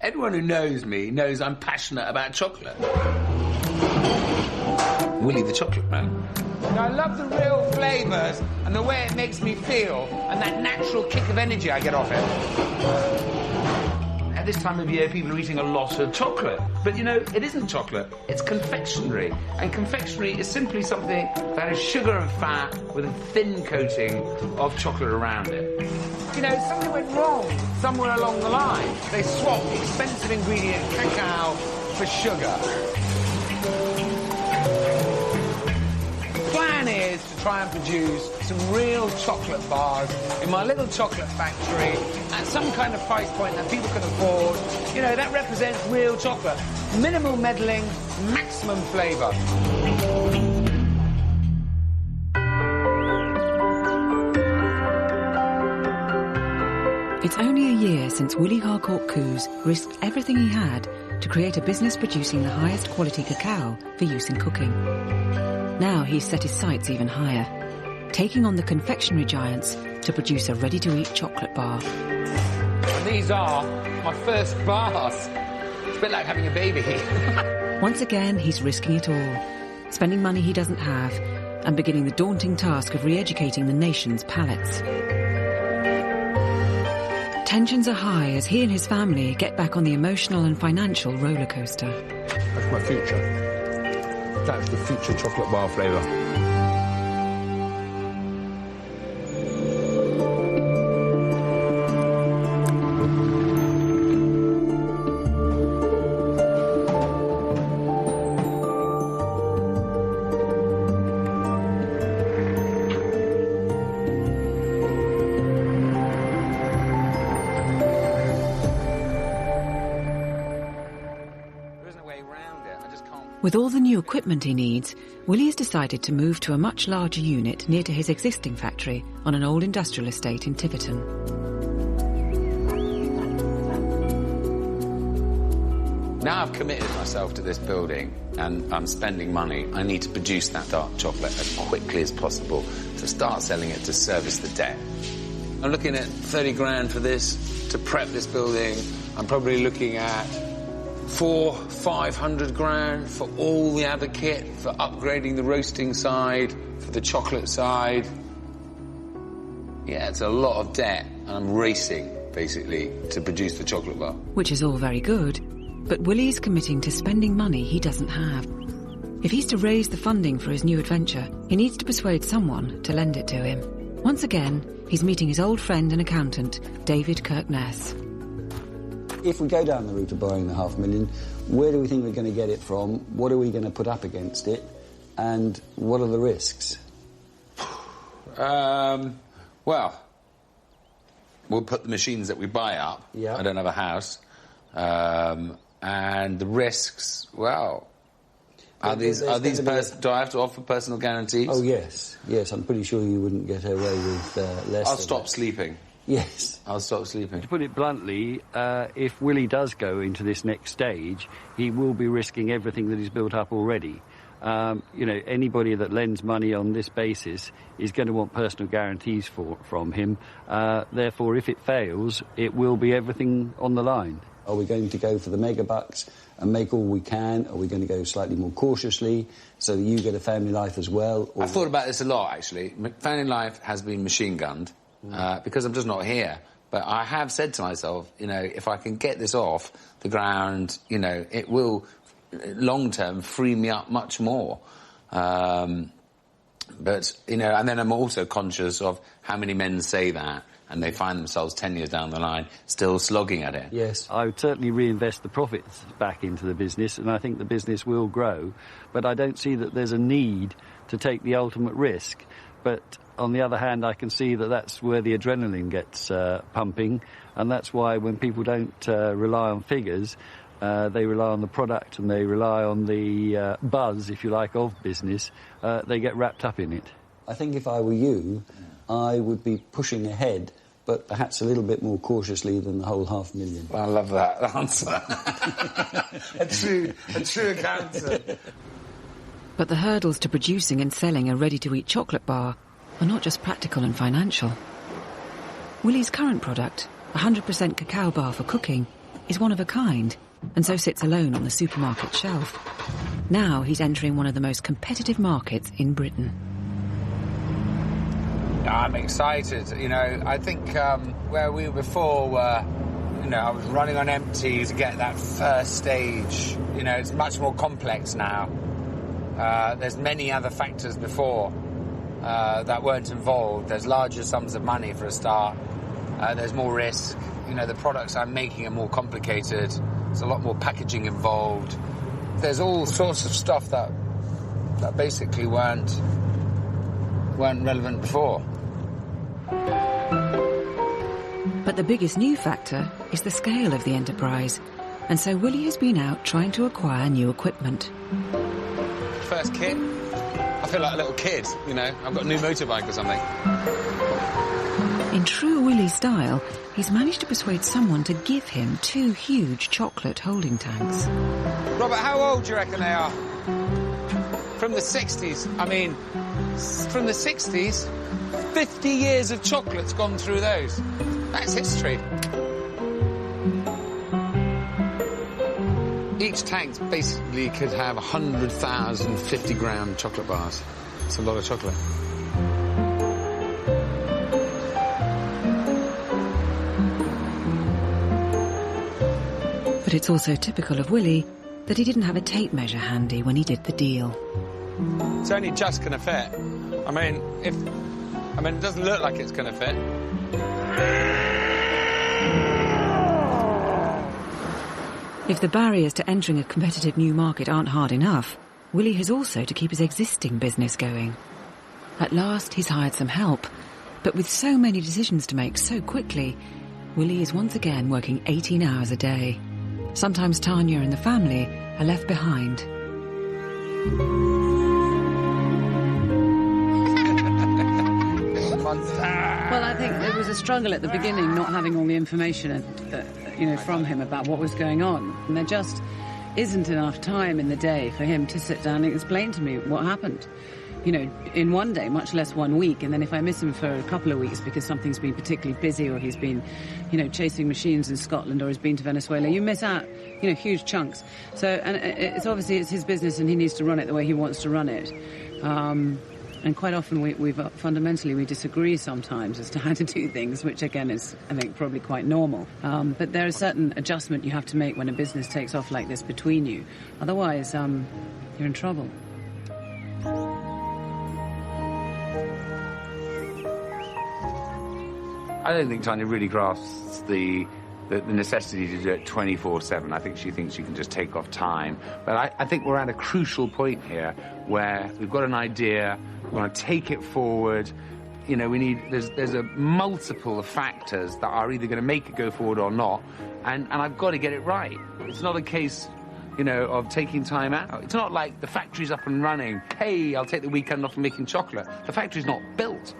Anyone who knows me knows I'm passionate about chocolate. Willie the Chocolate Man. I love the real flavours and the way it makes me feel and that natural kick of energy I get off it. At this time of year, people are eating a lot of chocolate. But, you know, it isn't chocolate, it's confectionery. And confectionery is simply something that is sugar and fat with a thin coating of chocolate around it. You know, something went wrong somewhere along the line. They swapped the expensive ingredient cacao for sugar. The plan is to try and produce some real chocolate bars in my little chocolate factory at some kind of price point that people can afford. You know, that represents real chocolate. Minimal meddling, maximum flavour. It's only a year since Willie Harcourt Coues risked everything he had to create a business producing the highest quality cacao for use in cooking. Now he's set his sights even higher, taking on the confectionery giants to produce a ready-to-eat chocolate bar. And these are my first bars. It's a bit like having a baby. Once again, he's risking it all, spending money he doesn't have and beginning the daunting task of re-educating the nation's palates. Tensions are high as he and his family get back on the emotional and financial roller coaster. That's my future. That's the future chocolate bar flavour. With all the new equipment he needs, Willie has decided to move to a much larger unit near to his existing factory on an old industrial estate in Tiverton. Now I've committed myself to this building and I'm spending money, I need to produce that dark chocolate as quickly as possible to start selling it to service the debt. I'm looking at 30 grand for this, to prep this building. I'm probably looking at 500 grand for all the other kit, for upgrading the roasting side, for the chocolate side. Yeah, it's a lot of debt, and I'm racing, basically, to produce the chocolate bar. Which is all very good, but Willie's committing to spending money he doesn't have. If he's to raise the funding for his new adventure, he needs to persuade someone to lend it to him. Once again, he's meeting his old friend and accountant, David Kirkness. If we go down the route of borrowing the $500,000, where do we think we're going to get it from? What are we going to put up against it? And what are the risks? Well, we'll put the machines that we buy up. Yeah. I don't have a house. And the risks, well, do I have to offer personal guarantees? Oh, yes. Yes, I'm pretty sure you wouldn't get away with less. I'll stop sleeping. Yes. I'll stop sleeping. To put it bluntly, if Willie does go into this next stage, he will be risking everything that he's built up already. You know, anybody that lends money on this basis is going to want personal guarantees from him. Therefore, if it fails, it will be everything on the line. Are we going to go for the mega bucks and make all we can? Are we going to go slightly more cautiously so that you get a family life as well? I've thought about this a lot, actually. Family life has been machine-gunned. Because I'm just not here. But I have said to myself, you know, if I can get this off the ground, you know, it will, long-term, free me up much more. But, you know, and then I'm also conscious of how many men say that and they find themselves 10 years down the line still slogging at it. Yes. I would certainly reinvest the profits back into the business, and I think the business will grow. But I don't see that there's a need to take the ultimate risk. But on the other hand, I can see that that's where the adrenaline gets pumping, and that's why when people don't rely on figures, they rely on the product and they rely on the buzz, if you like, of business. They get wrapped up in it. I think if I were you, I would be pushing ahead, but perhaps a little bit more cautiously than the whole $500,000. I love that answer. a true accountant. But the hurdles to producing and selling a ready-to-eat chocolate bar are not just practical and financial. Willie's current product, a 100% cacao bar for cooking, is one of a kind, and so sits alone on the supermarket shelf. Now he's entering one of the most competitive markets in Britain. I'm excited. You know, I think where we were before were, you know, I was running on empty to get that first stage. You know, it's much more complex now. There's many other factors before that weren't involved. There's larger sums of money for a start. There's more risk. You know, the products I'm making are more complicated. There's a lot more packaging involved. There's all sorts of stuff that basically weren't relevant before. But the biggest new factor is the scale of the enterprise, and so Willie has been out trying to acquire new equipment. First kit, I feel like a little kid, you know. I've got a new motorbike or something. In true Willie style, he's managed to persuade someone to give him 2 huge chocolate holding tanks. Robert, how old do you reckon they are? From the 60s. I mean, from the 60s, 50 years of chocolate's gone through those. That's history. Each tank basically could have 100,000 50-gram chocolate bars. It's a lot of chocolate. But it's also typical of Willie that he didn't have a tape measure handy when he did the deal. It's only just going to fit. I mean, it doesn't look like it's going to fit. If the barriers to entering a competitive new market aren't hard enough, Willie has also to keep his existing business going. At last, he's hired some help, but with so many decisions to make so quickly, Willie is once again working 18 hours a day. Sometimes Tanya and the family are left behind. Well, I think it was a struggle at the beginning, not having all the information, from him about what was going on. And there just isn't enough time in the day for him to sit down and explain to me what happened. You know, in one day, much less 1 week. And then if I miss him for a couple of weeks because something's been particularly busy, or he's been, chasing machines in Scotland, or he's been to Venezuela, you miss out, huge chunks. So, and it's obviously it's his business and he needs to run it the way he wants to run it. And quite often we fundamentally disagree sometimes as to how to do things, which again is, I think, probably quite normal. But there is certain adjustment you have to make when a business takes off like this between you. Otherwise, you're in trouble. I don't think Tanya really grasps the necessity to do it 24/7. I think she thinks she can just take off time. But I think we're at a crucial point here where we've got an idea, we want to take it forward. There's a multiple of factors that are either going to make it go forward or not, and I've got to get it right. It's not a case, of taking time out. It's not like the factory's up and running. Hey, I'll take the weekend off from making chocolate. The factory's not built.